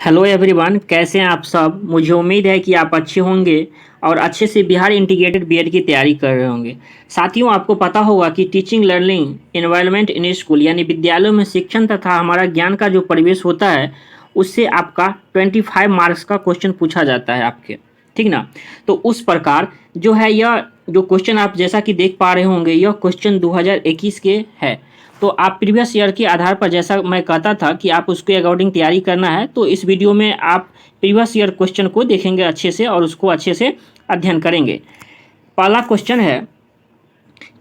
Hello everyone, कैसे हैं आप सब। मुझे उम्मीद है कि आप अच्छे होंगे और अच्छे से बिहार इंटीग्रेटेड बीएड की तैयारी कर रहे होंगे। साथियों, आपको पता होगा कि teaching learning environment in school यानी विद्यालयों में शिक्षण तथा हमारा ज्ञान का जो परिवेश होता है उससे आपका 25 मार्क्स का क्वेश्चन पूछा जाता है आपके, ठीक ना। तो उस प्रकार जो है यह जो क्वेश्चन आप जैसा कि देख पा रहे होंगे, यह क्वेश्चन 2021 के है। तो आप प्रीवियस ईयर के आधार पर, जैसा मैं कहता था कि आप उसके अकॉर्डिंग तैयारी करना है, तो इस वीडियो में आप प्रीवियस ईयर क्वेश्चन को देखेंगे अच्छे से और उसको अच्छे से अध्ययन करेंगे। पहला क्वेश्चन है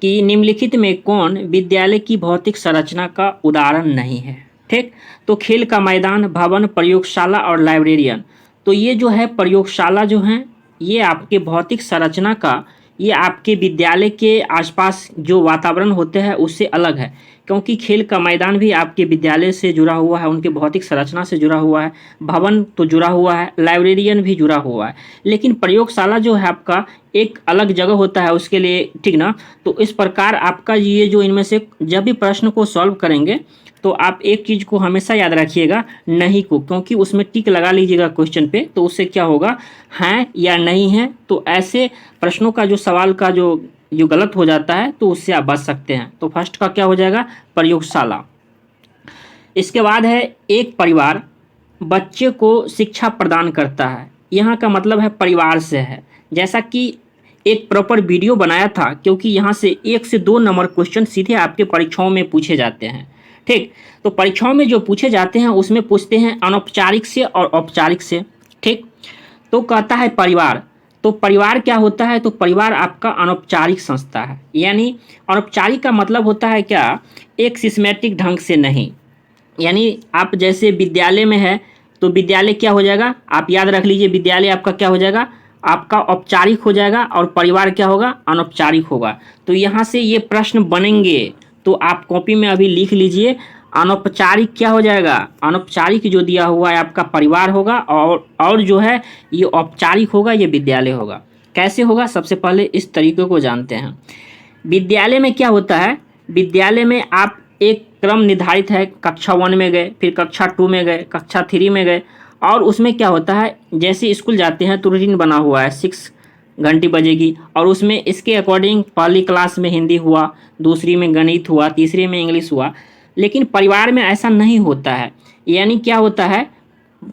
कि निम्नलिखित में कौन विद्यालय की भौतिक संरचना का उदाहरण नहीं है। ठीक, तो खेल का मैदान, भवन, प्रयोगशाला और लाइब्रेरियन। तो ये जो है प्रयोगशाला जो है ये आपके भौतिक संरचना का, ये आपके विद्यालय के आसपास जो वातावरण होते हैं उससे अलग है, क्योंकि खेल का मैदान भी आपके विद्यालय से जुड़ा हुआ है, उनके भौतिक संरचना से जुड़ा हुआ है, भवन तो जुड़ा हुआ है, लाइब्रेरियन भी जुड़ा हुआ है। लेकिन प्रयोगशाला जो है आपका एक अलग जगह होता है उसके लिए, ठीक ना। तो इस प्रकार आपका ये जो इनमें से जब भी प्रश्न को सॉल्व करेंगे तो आप एक चीज़ को हमेशा याद रखिएगा, नहीं को, क्योंकि उसमें टिक लगा लीजिएगा क्वेश्चन पे, तो उससे क्या होगा, हैं या नहीं है। तो ऐसे प्रश्नों का जो सवाल का जो गलत हो जाता है तो उससे आप बच सकते हैं। तो फर्स्ट का क्या हो जाएगा, प्रयोगशाला। इसके बाद है एक परिवार बच्चे को शिक्षा प्रदान करता है। यहाँ का मतलब है परिवार से है। जैसा कि एक प्रॉपर वीडियो बनाया था, क्योंकि यहाँ से 1 से 2 नंबर क्वेश्चन सीधे आपके परीक्षाओं में पूछे जाते हैं। ठीक, तो परीक्षाओं में जो पूछे जाते हैं उसमें पूछते हैं अनौपचारिक से और औपचारिक से। ठीक, तो कहता है परिवार, तो परिवार क्या होता है, तो परिवार आपका अनौपचारिक संस्था है। यानी अनौपचारिक का मतलब होता है क्या, एक सिस्टमैटिक ढंग से नहीं। यानी आप जैसे विद्यालय में है तो विद्यालय क्या हो जाएगा, आप याद रख लीजिए, विद्यालय आपका क्या हो जाएगा, आपका औपचारिक हो जाएगा और परिवार क्या होगा, अनौपचारिक होगा। तो यहाँ से ये प्रश्न बनेंगे, तो आप कॉपी में अभी लिख लीजिए, अनौपचारिक क्या हो जाएगा, अनौपचारिक जो दिया हुआ है आपका परिवार होगा, और जो है ये औपचारिक होगा, ये विद्यालय होगा। कैसे होगा, सबसे पहले इस तरीके को जानते हैं। विद्यालय में क्या होता है, विद्यालय में आप एक क्रम निर्धारित है, कक्षा 1 में गए, फिर कक्षा 2 में गए, कक्षा 3 में गए, और उसमें क्या होता है, जैसे स्कूल जाते हैं तो रूटीन बना हुआ है, 6 घंटी बजेगी, और उसमें इसके अकॉर्डिंग पहली क्लास में हिंदी हुआ, दूसरी में गणित हुआ, तीसरी में इंग्लिश हुआ। लेकिन परिवार में ऐसा नहीं होता है। यानी क्या होता है,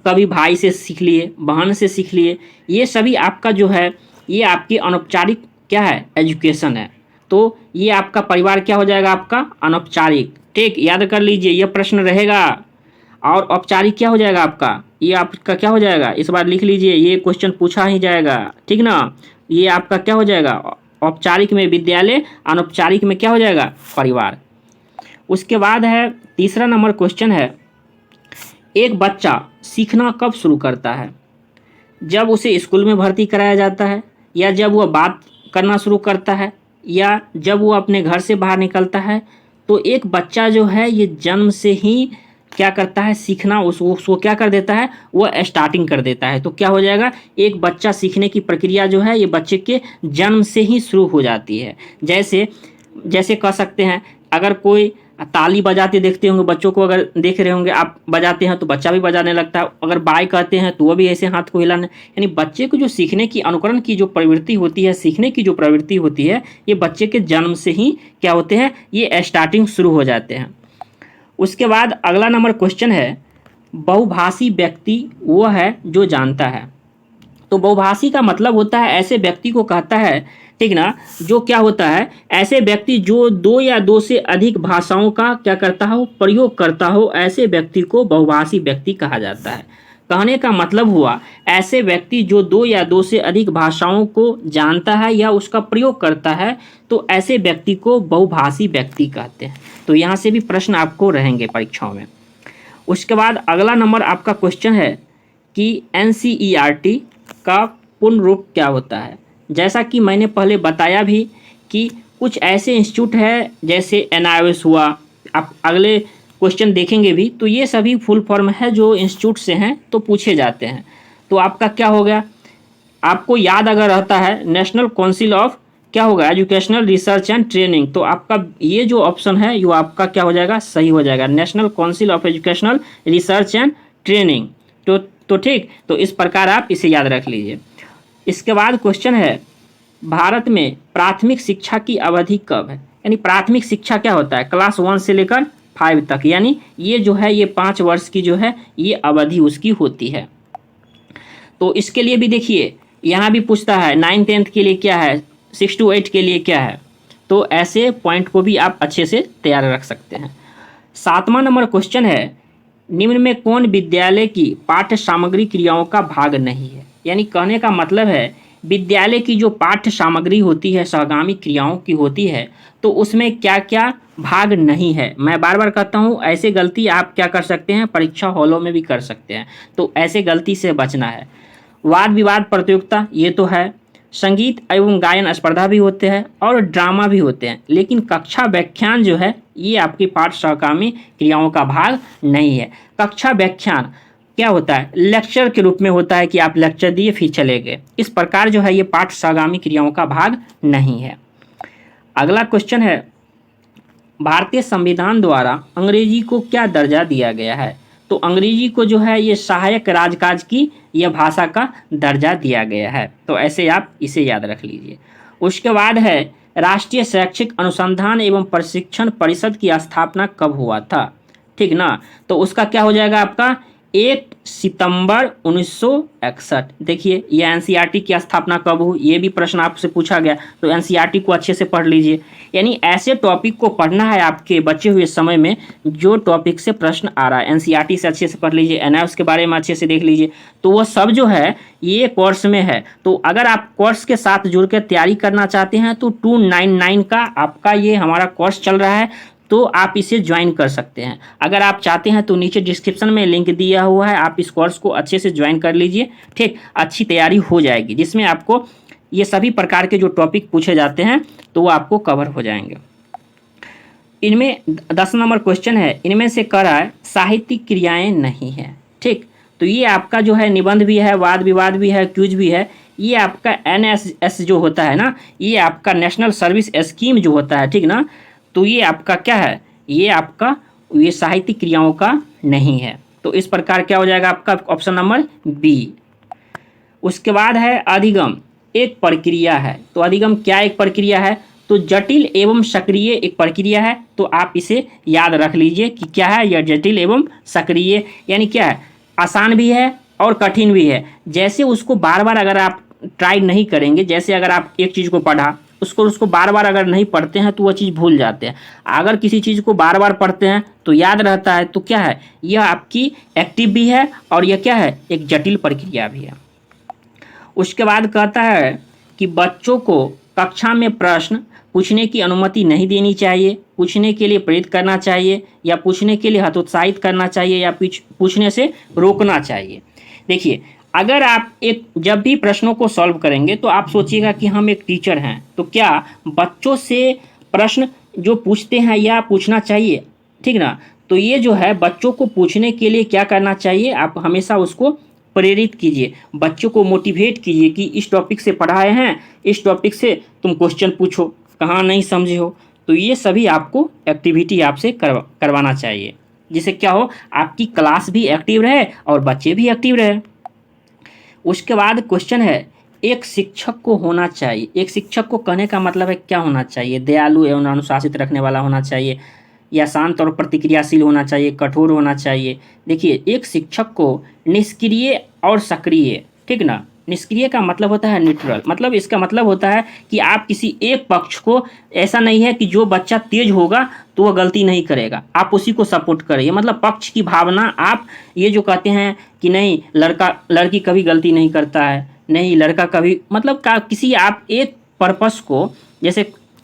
कभी भाई से सीख लिए, बहन से सीख लिए, ये सभी आपका जो है ये आपकी अनौपचारिक क्या है, एजुकेशन है। तो ये आपका परिवार क्या हो जाएगा, आपका अनौपचारिक। ठीक, याद कर लीजिए, यह प्रश्न रहेगा। और औपचारिक क्या हो जाएगा आपका, ये आपका क्या हो जाएगा, इस बार लिख लीजिए, ये क्वेश्चन पूछा ही जाएगा, ठीक ना। ये आपका क्या हो जाएगा, औपचारिक में विद्यालय, अनौपचारिक में क्या हो जाएगा, परिवार। उसके बाद है तीसरा नंबर क्वेश्चन है, एक बच्चा सीखना कब शुरू करता है, जब उसे स्कूल में भर्ती कराया जाता है, या जब वह बात करना शुरू करता है, या जब वो अपने घर से बाहर निकलता है। तो एक बच्चा जो है ये जन्म से ही क्या करता है, सीखना उसको क्या कर देता है, वो स्टार्टिंग कर देता है। तो क्या हो जाएगा, एक बच्चा सीखने की प्रक्रिया जो है ये बच्चे के जन्म से ही शुरू हो जाती है। जैसे जैसे कह सकते हैं, अगर कोई ताली बजाते देखते होंगे बच्चों को, अगर देख रहे होंगे आप बजाते हैं तो बच्चा भी बजाने लगता है। अगर बाय कहते हैं तो वो भी ऐसे हाथ को हिलाने। यानी बच्चे को जो सीखने की, अनुकरण की जो प्रवृत्ति होती है, सीखने की जो प्रवृत्ति होती है, ये बच्चे के जन्म से ही क्या होते हैं, ये स्टार्टिंग शुरू हो जाते हैं। उसके बाद अगला नंबर क्वेश्चन है, बहुभाषी व्यक्ति वो है जो जानता है। तो बहुभाषी का मतलब होता है ऐसे व्यक्ति को कहता है, ठीक ना, जो क्या होता है, ऐसे व्यक्ति जो 2 या 2 से अधिक भाषाओं का क्या करता हो, प्रयोग करता हो, ऐसे व्यक्ति को बहुभाषी व्यक्ति कहा जाता है। कहने का मतलब हुआ, ऐसे व्यक्ति जो 2 या 2 से अधिक भाषाओं को जानता है या उसका प्रयोग करता है, तो ऐसे व्यक्ति को बहुभाषी व्यक्ति कहते हैं। तो यहाँ से भी प्रश्न आपको रहेंगे परीक्षाओं में। उसके बाद अगला नंबर आपका क्वेश्चन है कि NCERT का पूर्ण रूप क्या होता है। जैसा कि मैंने पहले बताया भी कि कुछ ऐसे इंस्टीट्यूट है जैसे NIOS हुआ, आप अगले क्वेश्चन देखेंगे भी, तो ये सभी फुल फॉर्म है जो इंस्टीट्यूट से हैं तो पूछे जाते हैं। तो आपका क्या हो गया, आपको याद अगर रहता है, नेशनल काउंसिल ऑफ क्या होगा, एजुकेशनल रिसर्च एंड ट्रेनिंग। तो आपका ये जो ऑप्शन है ये आपका क्या हो जाएगा, सही हो जाएगा, national council of educational research and training. तो तो ठीक, तो इस प्रकार आप इसे याद रख लीजिए। इसके बाद क्वेश्चन है, भारत में प्राथमिक शिक्षा की अवधि कब है? यानी प्राथमिक शिक्षा क्या होता है? क्लास 1 से लेकर 5 तक, यानी ये जो है ये 5 वर्ष की जो है ये अवधि उसकी होती है। तो इसके लिए भी देखिए यहाँ भी पूछता है 9th-10th के लिए क्या है, 6 to 8 के लिए क्या है, तो ऐसे पॉइंट को भी आप अच्छे से तैयार रख सकते हैं। 7वां नंबर क्वेश्चन है, निम्न में कौन विद्यालय की पाठ्य सामग्री क्रियाओं का भाग नहीं है? यानी कहने का मतलब है विद्यालय की जो पाठ्य सामग्री होती है सहगामी क्रियाओं की होती है, तो उसमें क्या क्या भाग नहीं है। मैं बार बार कहता हूँ ऐसे गलती आप क्या कर सकते हैं, परीक्षा हॉलों में भी कर सकते हैं, तो ऐसे गलती से बचना है। वाद विवाद प्रतियोगिता ये तो है, संगीत एवं गायन स्पर्धा भी होते हैं और ड्रामा भी होते हैं, लेकिन कक्षा व्याख्यान जो है ये आपकी पाठ्य सहगामी क्रियाओं का भाग नहीं है। कक्षा व्याख्यान क्या होता है? लेक्चर के रूप में होता है कि आप लेक्चर दिए फिर चले गए, इस प्रकार जो है ये पाठ्य सहगामी क्रियाओं का भाग नहीं है। अगला क्वेश्चन है, भारतीय संविधान द्वारा अंग्रेजी को क्या दर्जा दिया गया है? तो अंग्रेजी को जो है ये सहायक राजकाज की यह भाषा का दर्जा दिया गया है, तो ऐसे आप इसे याद रख लीजिए। उसके बाद है, राष्ट्रीय शैक्षिक अनुसंधान एवं प्रशिक्षण परिषद की स्थापना कब हुआ था? ठीक ना, तो उसका क्या हो जाएगा आपका 1 सितंबर 1961। देखिए ये एनसीईआरटी की स्थापना कब हुई, ये भी प्रश्न आपसे पूछा गया, तो एनसीईआरटी को अच्छे से पढ़ लीजिए। यानी ऐसे टॉपिक को पढ़ना है आपके बचे हुए समय में जो टॉपिक से प्रश्न आ रहा है, एनसीईआरटी से अच्छे से पढ़ लीजिए, एनआईएफएस के बारे में अच्छे से देख लीजिए, तो वह सब जो है ये कोर्स में है। तो अगर आप कोर्स के साथ जुड़ कर तैयारी करना चाहते हैं तो 299 का आपका ये हमारा कोर्स चल रहा है, तो आप इसे ज्वाइन कर सकते हैं। अगर आप चाहते हैं तो नीचे डिस्क्रिप्शन में लिंक दिया हुआ है, आप इस कोर्स को अच्छे से ज्वाइन कर लीजिए, ठीक, अच्छी तैयारी हो जाएगी, जिसमें आपको ये सभी प्रकार के जो टॉपिक पूछे जाते हैं तो वो आपको कवर हो जाएंगे। इनमें 10 नंबर क्वेश्चन है, इनमें से कह रहा है साहित्यिक क्रियाएं नहीं है, ठीक, तो ये आपका जो है निबंध भी है, वाद विवाद भी है, क्यूज भी है। ये आपका NSS जो होता है ना, ये आपका नेशनल सर्विस स्कीम जो होता है, ठीक ना, तो ये आपका क्या है, ये आपका ये साहित्यिक क्रियाओं का नहीं है, तो इस प्रकार क्या हो जाएगा आपका ऑप्शन नंबर बी। उसके बाद है अधिगम एक प्रक्रिया है, तो अधिगम क्या एक प्रक्रिया है? तो जटिल एवं सक्रिय एक प्रक्रिया है, तो आप इसे याद रख लीजिए कि क्या है यह जटिल एवं सक्रिय, यानी क्या है, आसान भी है और कठिन भी है। जैसे उसको बार बार अगर आप ट्राई नहीं करेंगे, जैसे अगर आप एक चीज़ को पढ़ा उसको बार बार अगर नहीं पढ़ते हैं तो वह चीज़ भूल जाते हैं। अगर किसी चीज़ को बार बार पढ़ते हैं तो याद रहता है, तो क्या है, यह आपकी एक्टिव भी है और यह क्या है, एक जटिल प्रक्रिया भी है। उसके बाद कहता है कि बच्चों को कक्षा में प्रश्न पूछने की अनुमति नहीं देनी चाहिए, पूछने के लिए प्रेरित करना चाहिए, या पूछने के लिए हतोत्साहित करना चाहिए, या पूछने से रोकना चाहिए। देखिए अगर आप जब भी प्रश्नों को सॉल्व करेंगे तो आप सोचिएगा कि हम एक टीचर हैं, तो क्या बच्चों से प्रश्न जो पूछते हैं या पूछना चाहिए, ठीक ना, तो ये जो है बच्चों को पूछने के लिए क्या करना चाहिए, आप हमेशा उसको प्रेरित कीजिए, बच्चों को मोटिवेट कीजिए कि इस टॉपिक से पढ़ाए हैं, इस टॉपिक से तुम क्वेश्चन पूछो, कहाँ नहीं समझे हो, तो ये सभी आपको एक्टिविटी आपसे करवाना चाहिए, जिससे क्या हो, आपकी क्लास भी एक्टिव रहे और बच्चे भी एक्टिव रहे। उसके बाद क्वेश्चन है, एक शिक्षक को होना चाहिए, एक शिक्षक को कहने का मतलब है क्या होना चाहिए, दयालु एवं अनुशासित रखने वाला होना चाहिए, या शांत और प्रतिक्रियाशील होना चाहिए, कठोर होना चाहिए। देखिए एक शिक्षक को निष्क्रिय और सक्रिय, ठीक ना, निष्क्रिय का मतलब होता है न्यूट्रल, मतलब इसका मतलब होता है कि आप किसी एक पक्ष को, ऐसा नहीं है कि जो बच्चा तेज होगा तो वह गलती नहीं करेगा, आप उसी को सपोर्ट करें, मतलब पक्ष की भावना, आप ये जो कहते हैं कि नहीं लड़की कभी गलती नहीं करता है, नहीं लड़का कभी, मतलब किसी आप एक पर्पस को,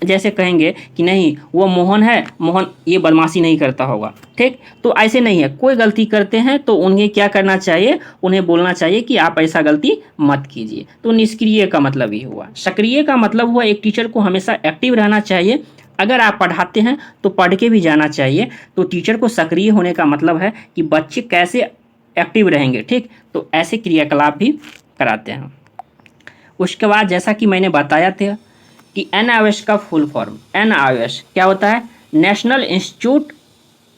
जैसे कहेंगे कि नहीं वो मोहन है, मोहन ये बदमाशी नहीं करता होगा, ठीक, तो ऐसे नहीं है, कोई गलती करते हैं तो उन्हें क्या करना चाहिए, उन्हें बोलना चाहिए कि आप ऐसा गलती मत कीजिए। तो निष्क्रिय का मतलब ये हुआ। सक्रिय का मतलब हुआ एक टीचर को हमेशा एक्टिव रहना चाहिए, अगर आप पढ़ाते हैं तो पढ़ के भी जाना चाहिए, तो टीचर को सक्रिय होने का मतलब है कि बच्चे कैसे एक्टिव रहेंगे, ठीक, तो ऐसे क्रियाकलाप भी कराते हैं। उसके बाद जैसा कि मैंने बताया था कि NIOS का फुल फॉर्म, NIOS क्या होता है, national institute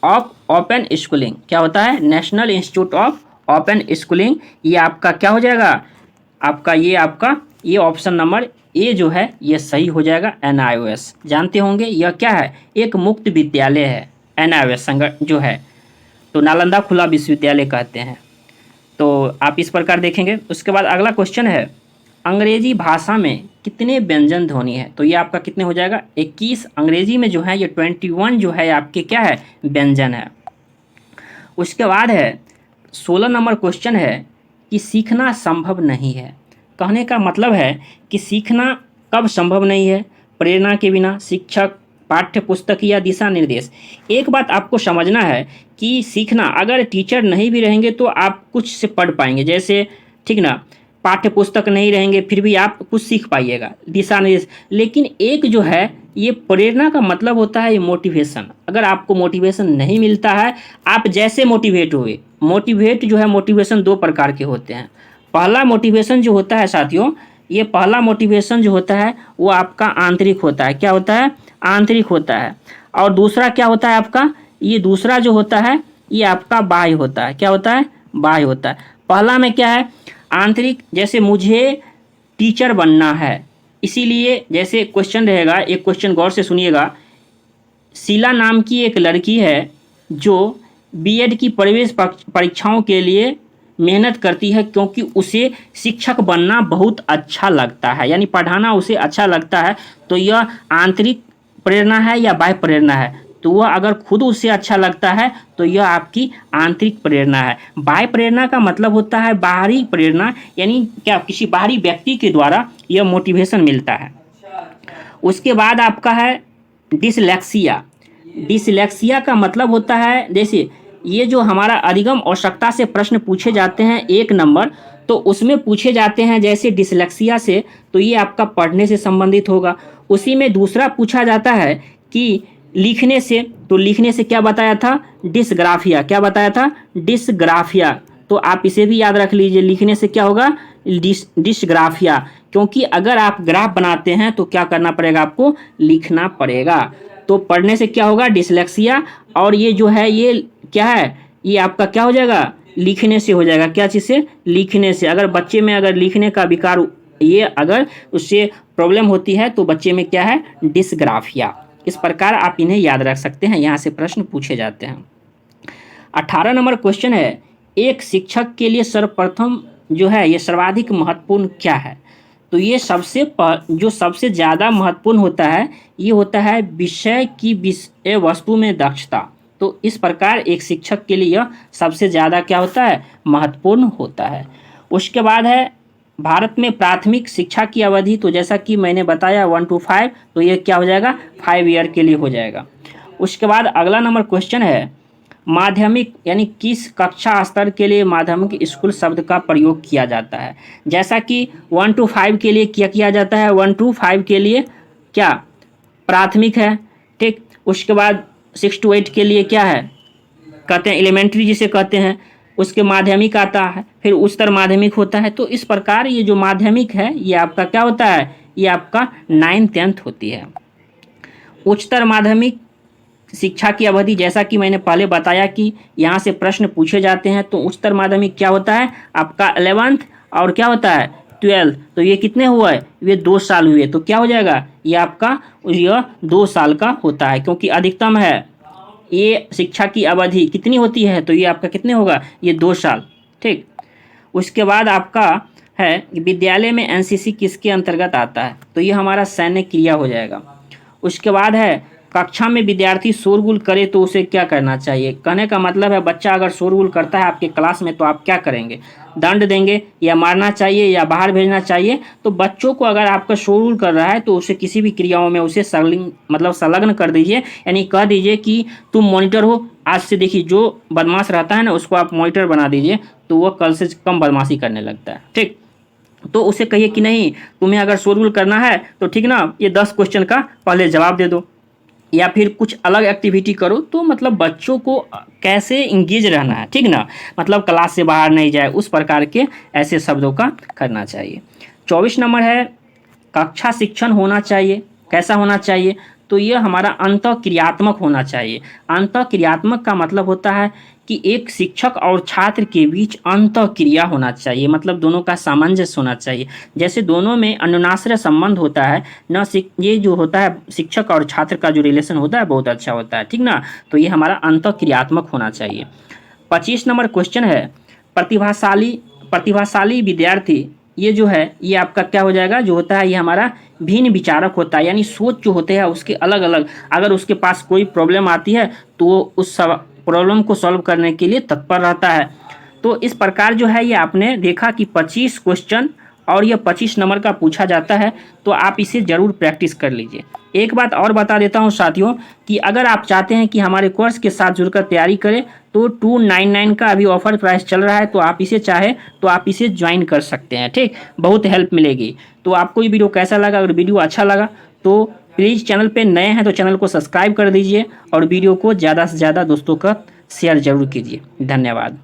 of open schooling, क्या होता है, national institute of open schooling, ये आपका क्या हो जाएगा, आपका ये ऑप्शन नंबर ए जो है ये सही हो जाएगा। NIOS जानते होंगे यह क्या है, एक मुक्त विद्यालय है। NIOS संगठन जो है, तो नालंदा खुला विश्वविद्यालय कहते हैं। तो आप इस प्रकार देखेंगे। उसके बाद अगला क्वेश्चन है, अंग्रेजी भाषा में कितने व्यंजन ध्वनि है, तो ये आपका कितने हो जाएगा 21। अंग्रेजी में जो है ये 21 जो है आपके क्या है, व्यंजन है। उसके बाद है 16 नंबर क्वेश्चन है कि सीखना संभव नहीं है। कहने का मतलब है कि सीखना कब संभव नहीं है, प्रेरणा के बिना, शिक्षक, पाठ्य पुस्तक या दिशा निर्देश। एक बात आपको समझना है कि सीखना, अगर टीचर नहीं भी रहेंगे तो आप कुछ से पढ़ पाएंगे, जैसे ठीक ना, पाठ्य पुस्तक नहीं रहेंगे फिर भी आप कुछ सीख पाइएगा, दिशा निर्देश। लेकिन एक जो है ये प्रेरणा का मतलब होता है ये मोटिवेशन। अगर आपको मोटिवेशन नहीं मिलता है, आप जैसे मोटिवेट हुए, मोटिवेट जो है मोटिवेशन दो प्रकार के होते हैं। पहला मोटिवेशन जो होता है साथियों, ये पहला मोटिवेशन जो होता है वो आपका आंतरिक होता है। क्या होता है, आंतरिक होता है। और दूसरा क्या होता है आपका, ये दूसरा जो होता है ये आपका बाह्य होता है। क्या होता है, बाह्य होता है। पहला में क्या है, आंतरिक, जैसे मुझे टीचर बनना है, इसीलिए जैसे क्वेश्चन रहेगा, एक क्वेश्चन गौर से सुनिएगा। शीला नाम की एक लड़की है जो बीएड की प्रवेश परीक्षाओं के लिए मेहनत करती है क्योंकि उसे शिक्षक बनना बहुत अच्छा लगता है, यानी पढ़ाना उसे अच्छा लगता है। तो यह आंतरिक प्रेरणा है या बाह्य प्रेरणा है, तो वह अगर खुद उसे अच्छा लगता है तो यह आपकी आंतरिक प्रेरणा है। बाह्य प्रेरणा का मतलब होता है बाहरी प्रेरणा, यानी क्या, किसी बाहरी व्यक्ति के द्वारा यह मोटिवेशन मिलता है। उसके बाद आपका है डिसलेक्सिया। डिसलेक्सिया का मतलब होता है, जैसे ये जो हमारा अधिगम आवश्यकता से प्रश्न पूछे जाते हैं 1 नंबर, तो उसमें पूछे जाते हैं जैसे डिसलेक्सिया से, तो ये आपका पढ़ने से संबंधित होगा। उसी में दूसरा पूछा जाता है कि लिखने से, तो लिखने से क्या बताया था, डिसग्राफिया। क्या बताया था, डिसग्राफिया। तो आप इसे भी याद रख लीजिए, लिखने से क्या होगा, डिसग्राफिया। क्योंकि अगर आप ग्राफ बनाते हैं तो क्या करना पड़ेगा, आपको लिखना पड़ेगा। तो पढ़ने से क्या होगा, डिसलेक्सिया। और ये जो है ये क्या है, ये आपका क्या हो जाएगा, लिखने से हो जाएगा। क्या चीज़ से, लिखने से। अगर बच्चे में अगर लिखने का विकार, ये अगर उससे प्रॉब्लम होती है तो बच्चे में क्या है, डिसग्राफिया। इस प्रकार आप इन्हें याद रख सकते हैं, यहाँ से प्रश्न पूछे जाते हैं। 18 नंबर क्वेश्चन है, एक शिक्षक के लिए सर्वप्रथम जो है ये सर्वाधिक महत्वपूर्ण क्या है, तो ये जो सबसे ज़्यादा महत्वपूर्ण होता है ये होता है विषय की विषय वस्तु में दक्षता। तो इस प्रकार एक शिक्षक के लिए यह सबसे ज़्यादा क्या होता है, महत्वपूर्ण होता है। उसके बाद है भारत में प्राथमिक शिक्षा की अवधि, तो जैसा कि मैंने बताया 1 to 5, तो ये क्या हो जाएगा, 5 ईयर के लिए हो जाएगा। उसके बाद अगला नंबर क्वेश्चन है, माध्यमिक यानी किस कक्षा स्तर के लिए माध्यमिक स्कूल शब्द का प्रयोग किया जाता है। जैसा कि 1 to 5 के लिए क्या किया जाता है, 1 to 5 के लिए क्या, प्राथमिक है, ठीक। उसके बाद 6 to 8 के लिए क्या है, कहते हैं एलिमेंट्री जिसे कहते हैं, उसके माध्यमिक आता है, फिर उच्चतर माध्यमिक होता है। तो इस प्रकार ये जो माध्यमिक है ये आपका क्या होता है, ये आपका 9th 10th होती है। उच्चतर माध्यमिक शिक्षा की अवधि, जैसा कि मैंने पहले बताया कि यहाँ से प्रश्न पूछे जाते हैं, तो उच्चतर माध्यमिक क्या होता है आपका 11th, और क्या होता है 12th। तो ये कितने हुआ है, ये 2 साल हुए। तो क्या हो जाएगा, ये आपका यह 2 साल का होता है, क्योंकि अधिकतम है ये शिक्षा की अवधि कितनी होती है, तो ये आपका कितने होगा, ये 2 साल, ठीक। उसके बाद आपका है विद्यालय में एनसीसी किसके अंतर्गत आता है, तो ये हमारा सैन्य क्रिया हो जाएगा। उसके बाद है कक्षा में विद्यार्थी शोरगुल करे तो उसे क्या करना चाहिए। कहने का मतलब है बच्चा अगर शोरगुल करता है आपके क्लास में तो आप क्या करेंगे, दंड देंगे या मारना चाहिए या बाहर भेजना चाहिए। तो बच्चों को अगर आपका शोरगुल कर रहा है तो उसे किसी भी क्रियाओं में उसे संलग्न कर दीजिए, यानी कह दीजिए कि तुम मॉनिटर हो, आज से देखिए जो बदमाश रहता है ना उसको आप मॉनिटर बना दीजिए, तो वह कल से कम बदमाशी करने लगता है, ठीक। तो उसे कहिए कि नहीं तुम्हें अगर शोरगुल करना है तो ठीक ना, ये 10 क्वेश्चन का पहले जवाब दे दो, या फिर कुछ अलग एक्टिविटी करो। तो मतलब बच्चों को कैसे इंगेज रहना है, ठीक ना, मतलब क्लास से बाहर नहीं जाए, उस प्रकार के ऐसे शब्दों का करना चाहिए। 24 नंबर है कक्षा शिक्षण होना चाहिए, कैसा होना चाहिए, तो यह हमारा अंतःक्रियात्मक होना चाहिए। अंतःक्रियात्मक का मतलब होता है कि एक शिक्षक और छात्र के बीच अंतःक्रिया होना चाहिए, मतलब दोनों का सामंजस्य होना चाहिए। जैसे दोनों में अन्योन्याश्रय संबंध होता है ना, ये जो होता है शिक्षक और छात्र का जो रिलेशन होता है बहुत अच्छा होता है, ठीक ना। तो ये हमारा अंतःक्रियात्मक होना चाहिए। 25 नंबर क्वेश्चन है, प्रतिभाशाली प्रतिभाशाली विद्यार्थी, ये जो है ये आपका क्या हो जाएगा, जो होता है ये हमारा भिन्न विचारक होता है, यानी सोच जो होते हैं उसके अलग अलग, अगर उसके पास कोई प्रॉब्लम आती है तो वो उस प्रॉब्लम को सॉल्व करने के लिए तत्पर रहता है। तो इस प्रकार जो है ये आपने देखा कि 25 क्वेश्चन और ये 25 नंबर का पूछा जाता है, तो आप इसे ज़रूर प्रैक्टिस कर लीजिए। एक बात और बता देता हूँ साथियों कि अगर आप चाहते हैं कि हमारे कोर्स के साथ जुड़कर तैयारी करें तो 299 का अभी ऑफर प्राइस चल रहा है, तो आप इसे चाहे तो आप इसे ज्वाइन कर सकते हैं, ठीक, बहुत हेल्प मिलेगी। तो आपको ये वीडियो कैसा लगा, अगर वीडियो अच्छा लगा तो प्लीज़ चैनल पे नए हैं तो चैनल को सब्सक्राइब कर दीजिए और वीडियो को ज़्यादा से ज़्यादा दोस्तों का शेयर जरूर कीजिए। धन्यवाद।